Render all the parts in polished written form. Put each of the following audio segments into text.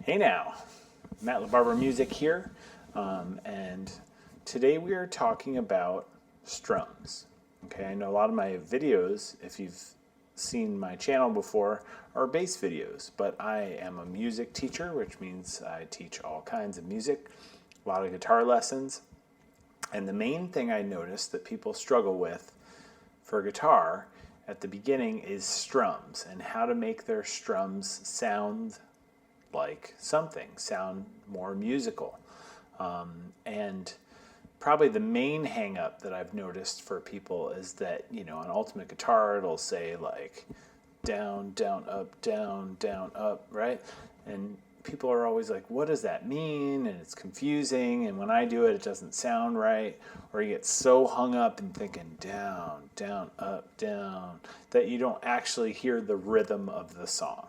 Hey now, Matt LaBarber Music here, and today we are talking about strums. Okay, I know a lot of my videos, if you've seen my channel before, are bass videos, but I am a music teacher, which means I teach all kinds of music, a lot of guitar lessons, and the main thing I noticed that people struggle with for guitar at the beginning is strums and how to make their strums sound like something, sound more musical. And probably the main hang up that I've noticed for people is that, on Ultimate Guitar, it'll say like down, down, up, right? And people are always like, what does that mean? And it's confusing. And when I do it, it doesn't sound right. Or you get so hung up in thinking down, down, up, down, that you don't actually hear the rhythm of the song.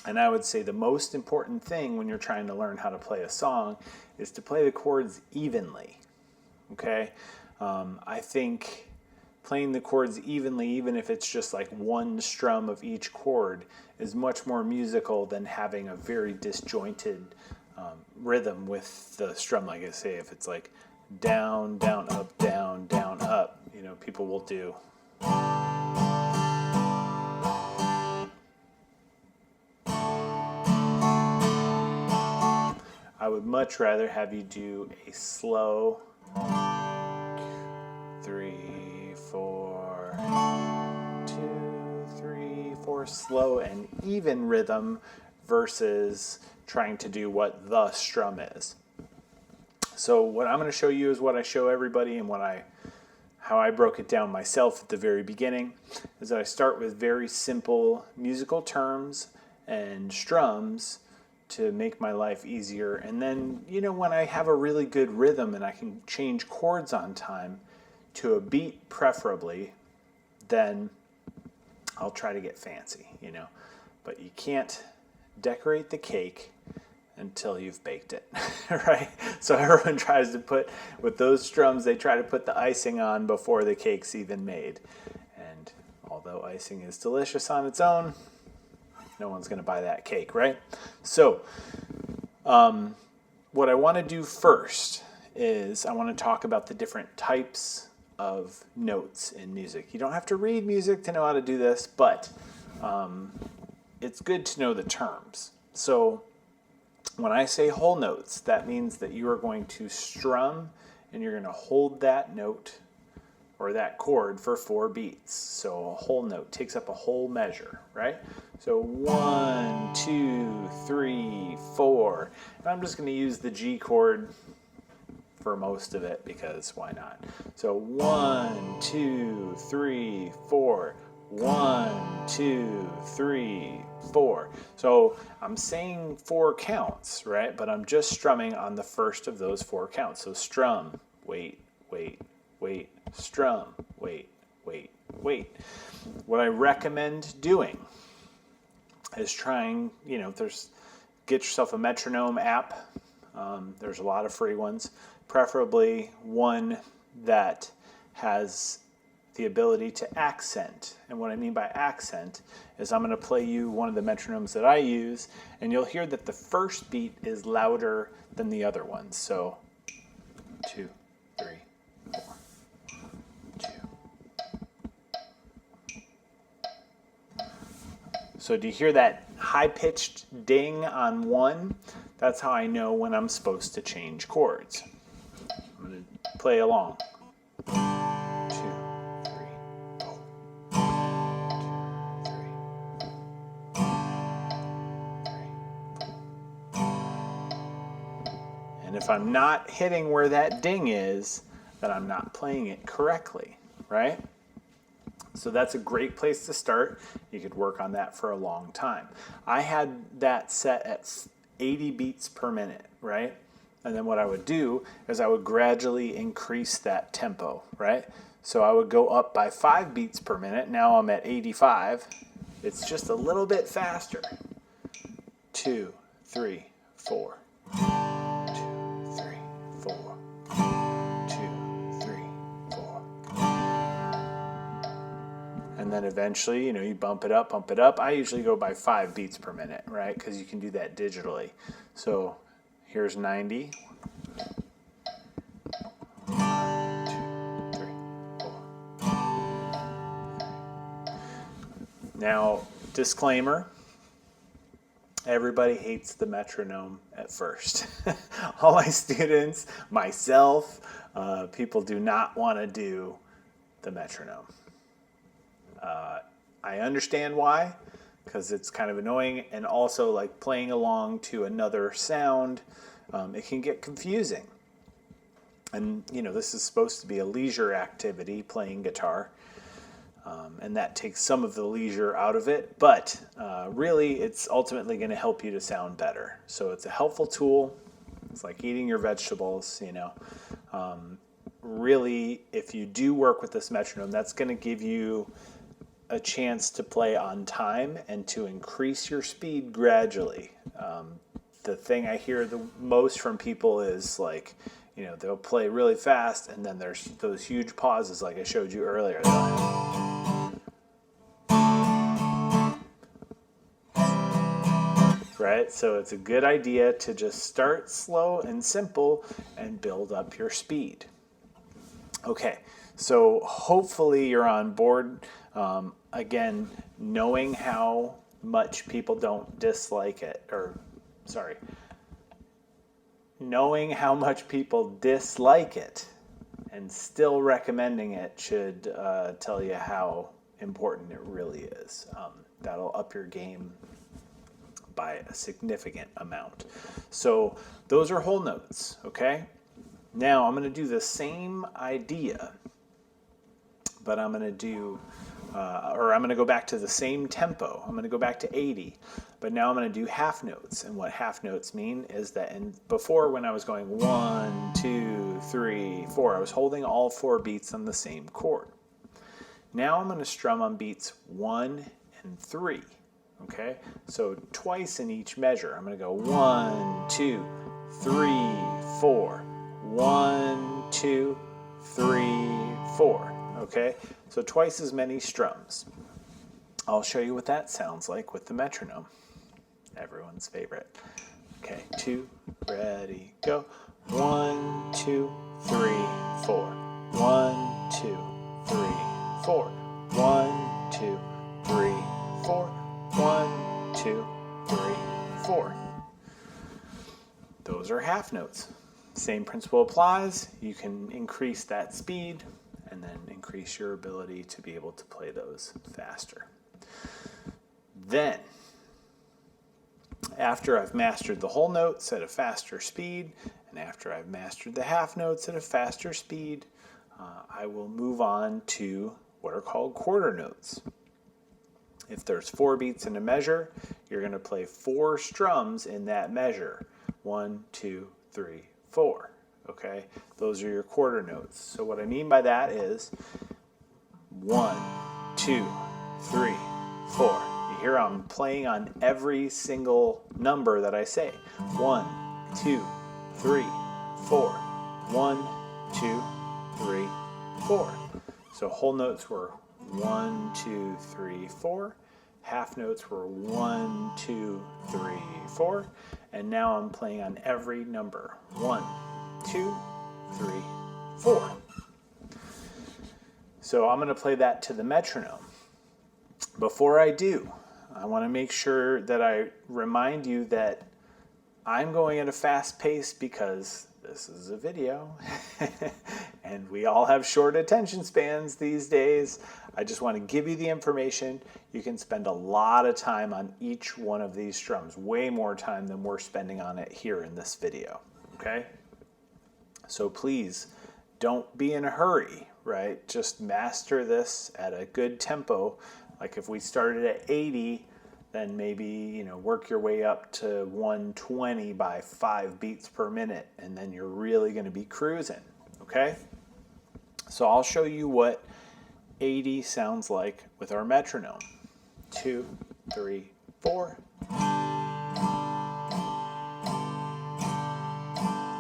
And I would say the most important thing when you're trying to learn how to play a song is to play the chords evenly, okay? I think playing the chords evenly, even if it's just like one strum of each chord, is much more musical than having a very disjointed rhythm with the strum. Like I say, if it's like down, down, up, people will do. I would much rather have you do a slow 3, 4, 2, 3, 4, slow and even rhythm versus trying to do what the strum is. So what I'm going to show you is what I show everybody and how I broke it down myself at the very beginning, is that I start with very simple musical terms and strums to make my life easier. And then, when I have a really good rhythm and I can change chords on time to a beat preferably, then I'll try to get fancy, But you can't decorate the cake until you've baked it, right? So everyone tries to put, with those strums, they try to put the icing on before the cake's even made. And although icing is delicious on its own, no one's going to buy that cake, right? So what I want to do first is I want to talk about the different types of notes in music. You don't have to read music to know how to do this, but it's good to know the terms. So when I say whole notes, that means that you are going to strum and you're going to hold that note or that chord for 4 beats. So a whole note takes up a whole measure, right? So 1, 2, 3, 4. And I'm just going to use the G chord for most of it because why not? So 1, 2, 3, 4. 1, 2, 3, 4. So I'm saying 4 counts, right? But I'm just strumming on the first of those 4 counts. So strum, wait, wait, wait, strum, wait, wait, wait. What I recommend doing is trying, get yourself a Metronome app. There's a lot of free ones, preferably one that has the ability to accent. And what I mean by accent is I'm going to play you one of the metronomes that I use, and you'll hear that the first beat is louder than the other ones. So 2, 3, 4, 2. So do you hear that high-pitched ding on 1? That's how I know when I'm supposed to change chords. I'm going to play along. 2, 3, 4. 2, 3, 4. And if I'm not hitting where that ding is, then I'm not playing it correctly, right? So that's a great place to start. You could work on that for a long time. I had that set at 80 beats per minute, right? And then what I would do is I would gradually increase that tempo, right? So I would go up by 5 beats per minute. Now I'm at 85. It's just a little bit faster. 2, 3, 4. 2, 3, 4. 2, 3, 4. And then eventually, you bump it up, bump it up. I usually go by 5 beats per minute, right? Because you can do that digitally. So here's 90. 1, 2, 3, 4. Now, disclaimer. Everybody hates the metronome at first. All my students, myself, people do not want to do the metronome. I understand why, because it's kind of annoying, and also like playing along to another sound, it can get confusing. And this is supposed to be a leisure activity, playing guitar. And that takes some of the leisure out of it, but really it's ultimately going to help you to sound better. So it's a helpful tool. It's like eating your vegetables, Really, if you do work with this metronome, that's going to give you a chance to play on time and to increase your speed gradually. The thing I hear the most from people is like, they'll play really fast and then there's those huge pauses like I showed you earlier. Right? So it's a good idea to just start slow and simple and build up your speed. Okay, so hopefully you're on board. Again, knowing how much people don't dislike it, knowing how much people dislike it and still recommending it should tell you how important it really is. That'll up your game by a significant amount. So those are whole notes, okay? Now I'm going to do the same idea, but I'm going to do, I'm going to go back to the same tempo. I'm going to go back to 80, but now I'm going to do half notes. And what half notes mean is that before when I was going 1, 2, 3, 4, I was holding all 4 beats on the same chord. Now I'm going to strum on beats 1 and 3. Okay, so twice in each measure. I'm going to go 1, 2, 3, 4. 1, 2, 3, 4. Okay, so twice as many strums. I'll show you what that sounds like with the metronome. Everyone's favorite. Okay, 2, ready, go. 1, 2, 3, 4. 1, 2, 3, 4. 1, 2, 3, 4. 1, 2, 3, 4. Those are half notes. Same principle applies. You can increase that speed and then increase your ability to be able to play those faster. Then, after I've mastered the whole notes at a faster speed, and after I've mastered the half notes at a faster speed, I will move on to what are called quarter notes. If there's 4 beats in a measure, you're going to play 4 strums in that measure. 1, 2, 3, 4. Okay? Those are your quarter notes. So what I mean by that is 1, 2, 3, 4. You hear I'm playing on every single number that I say. 1, 2, 3, 4. 1, 2, 3, 4. So whole notes were 1, 2, 3, 4. Half notes were 1, 2, 3, 4. And now I'm playing on every number. 1, 2, 3, 4. So I'm going to play that to the metronome. Before I do, I want to make sure that I remind you that I'm going at a fast pace because this is a video and we all have short attention spans these days. I just want to give you the information. You can spend a lot of time on each one of these strums, way more time than we're spending on it here in this video, okay? So please don't be in a hurry, right? Just master this at a good tempo. Like if we started at 80, then maybe, work your way up to 120 by 5 beats per minute, and then you're really going to be cruising, okay? So I'll show you what 80 sounds like with our metronome. 2, 3, 4.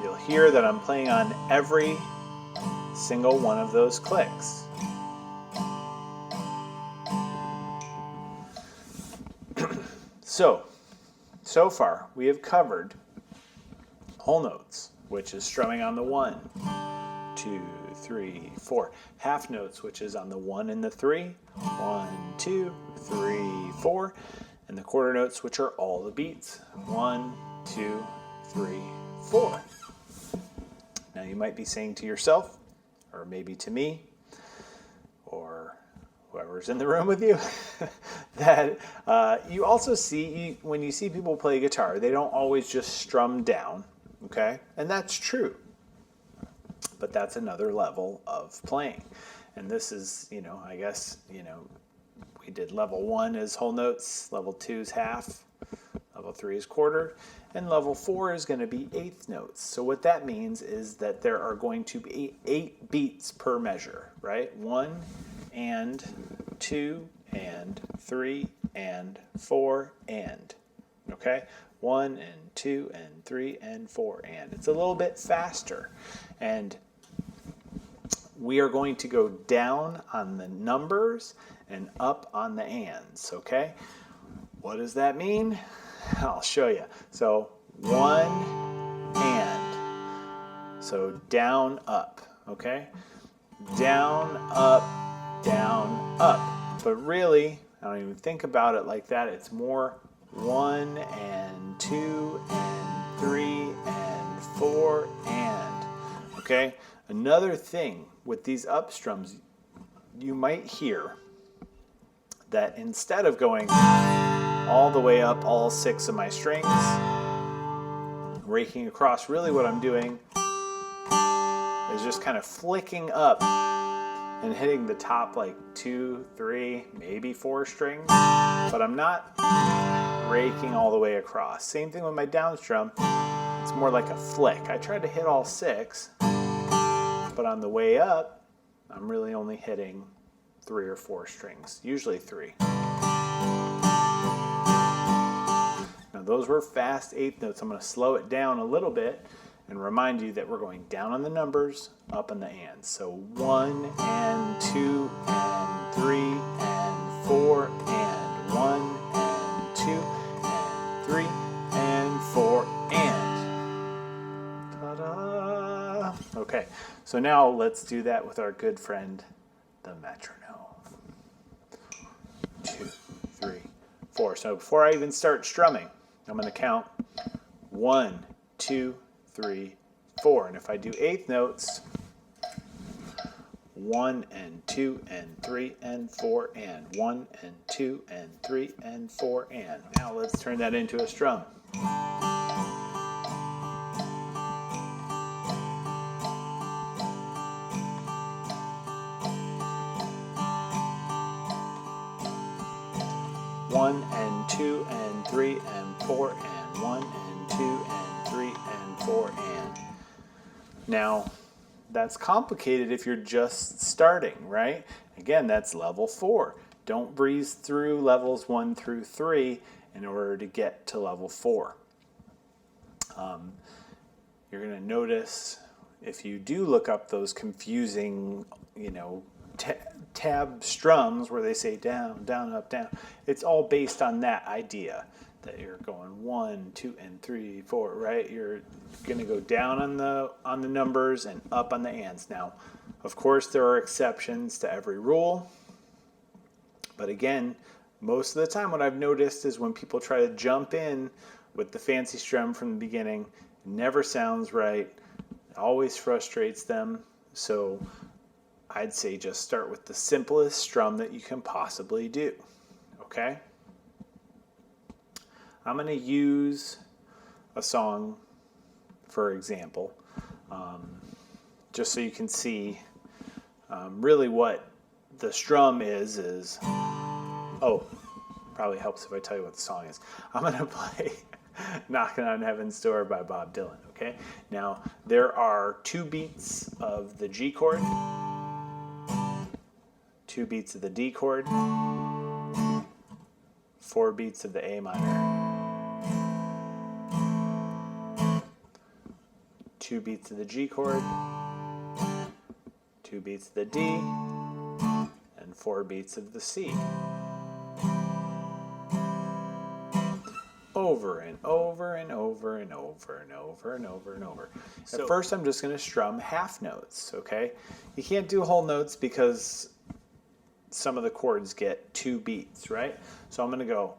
You'll hear that I'm playing on every single one of those clicks. So far we have covered whole notes, which is strumming on the 1, 2, 3, 4. Half notes, which is on the 1 and the 3. 1, 2, 3, 4. And the quarter notes, which are all the beats. 1, 2, 3, 4. Now you might be saying to yourself, or maybe to me, or whoever's in the room with you, that you also see, when you see people play guitar, they don't always just strum down, okay? And that's true. But that's another level of playing. And this is, I guess, we did level 1 is whole notes, level 2 is half, level 3 is quarter, and level 4 is going to be eighth notes. So what that means is that there are going to be 8 beats per measure, right? 1 and 2 and 3 and 4 and, okay? 1 and 2 and 3 and 4 and. It's a little bit faster. And we are going to go down on the numbers and up on the ands, okay? What does that mean? I'll show you. So 1 and. So down, up, okay? Down, up, down, up. But really, I don't even think about it like that. It's more 1 and 2 and 3 and 4 and. Okay? Another thing with these up strums, you might hear that instead of going all the way up all 6 of my strings, raking across, really what I'm doing is just kind of flicking up and hitting the top like 2, 3, maybe 4 strings, but I'm not raking all the way across. Same thing with my down strum. It's more like a flick. I tried to hit all 6, but on the way up, I'm really only hitting 3 or 4 strings, usually 3. Now those were fast eighth notes. I'm going to slow it down a little bit and remind you that we're going down on the numbers, up on the ands. So 1 and 2 and 3 and 4 and 1 and 2 and 3 and 4 and. Ta-da! Okay, so now let's do that with our good friend, the metronome. 2, 3, 4. So before I even start strumming, I'm going to count 1, 2, 3, 4. And if I do eighth notes, 1 and 2 and 3 and 4 and 1 and 2 and 3 and 4 and. Now let's turn that into a strum. One and 2 and 3 and 4 and 1 and 2 and 3 and 4 and. Now, that's complicated if you're just starting, right? Again, that's level 4. Don't breeze through levels 1 through 3 in order to get to level 4. You're going to notice if you do look up those confusing, tab strums where they say down, down, up, down. It's all based on that idea that you're going 1, 2, and 3, 4, right? You're going to go down on the numbers and up on the ands. Now, of course, there are exceptions to every rule. But again, most of the time what I've noticed is when people try to jump in with the fancy strum from the beginning, it never sounds right. It always frustrates them. So I'd say just start with the simplest strum that you can possibly do, okay? I'm going to use a song, for example, just so you can see really what the strum is, probably helps if I tell you what the song is. I'm going to play Knocking on Heaven's Door by Bob Dylan, okay? Now, there are 2 beats of the G chord, 2 beats of the D chord, 4 beats of the A minor, 2 beats of the G chord, 2 beats of the D, and 4 beats of the C. over and over and over and over and over and over and over. So at first I'm just going to strum half notes, okay? You can't do whole notes because some of the chords get 2 beats, right? So I'm going to go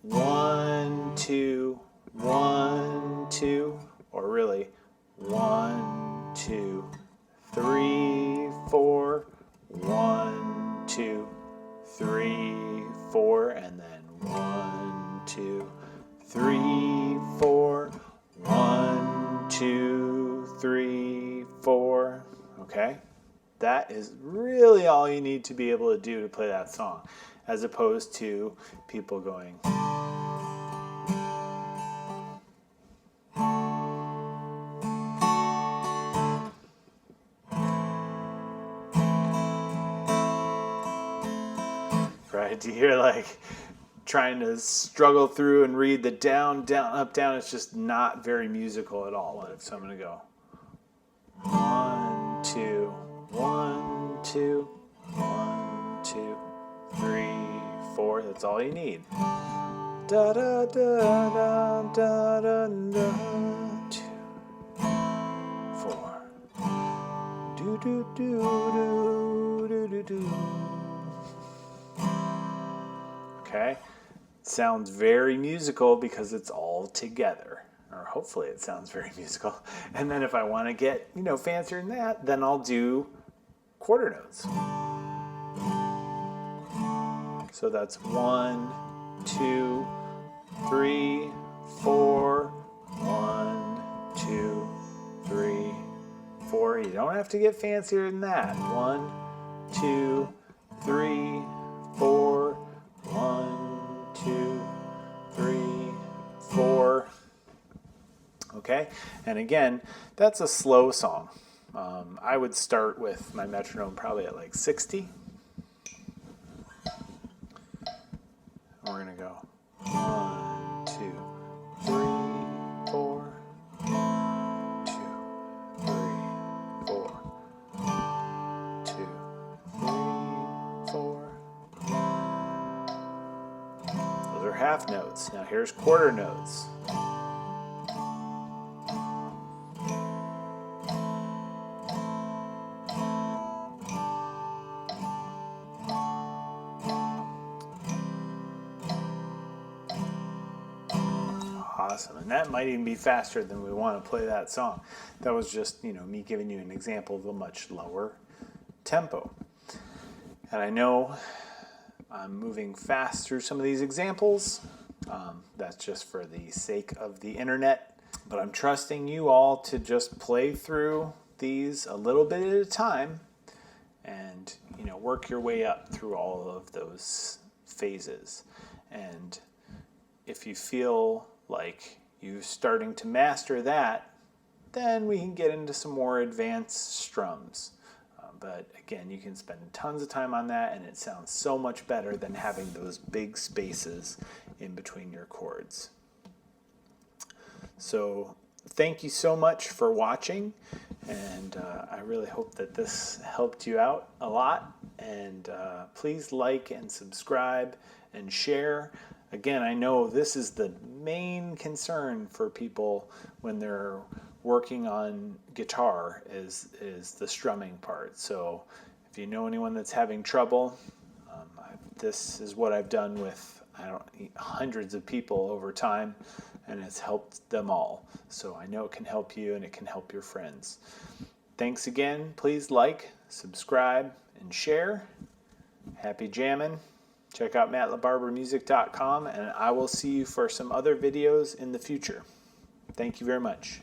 1, 2, 1, 2, or really 1, 2, 3, 4, 1, 2, 3, 4, and then 1, 2, 3, 4, 1, 2, 3, 4, okay? That is really all you need to be able to do to play that song, as opposed to people going. Right? Do you hear like trying to struggle through and read the down, down, up, down? It's just not very musical at all. So I'm going to go 1, 2, 1, 2, 1, 2, 3, 4. That's all you need. Da da da da da da da. 2, 4. Do do do do do do do. Okay? Sounds very musical because it's all together. Or hopefully it sounds very musical. And then if I want to get, fancier than that, then I'll do quarter notes. So that's 1, 2, 3, 4, 1, 2, 3, 4. You don't have to get fancier than that. 1, 2, 3, 4, 1, 2, 3, 4. Okay, and again, that's a slow song. I would start with my metronome probably at like 60. And we're gonna go 1, 2, 3, 4, 2, 3, 4, 2, 3, 4. Those are half notes. Now here's quarter notes. Awesome, and that might even be faster than we want to play that song. That was just, me giving you an example of a much lower tempo. And I know I'm moving fast through some of these examples. That's just for the sake of the internet. But I'm trusting you all to just play through these a little bit at a time and, work your way up through all of those phases. And if you feel like you're starting to master that, then we can get into some more advanced strums. But again, you can spend tons of time on that, and it sounds so much better than having those big spaces in between your chords. So thank you so much for watching, and I really hope that this helped you out a lot. And please like and subscribe and share. Again, I know this is the main concern for people when they're working on guitar is the strumming part. So if you know anyone that's having trouble, this is what I've done with hundreds of people over time, and it's helped them all. So I know it can help you and it can help your friends. Thanks again. Please like, subscribe, and share. Happy jamming. Check out MattLaBarbermusic.com, and I will see you for some other videos in the future. Thank you very much.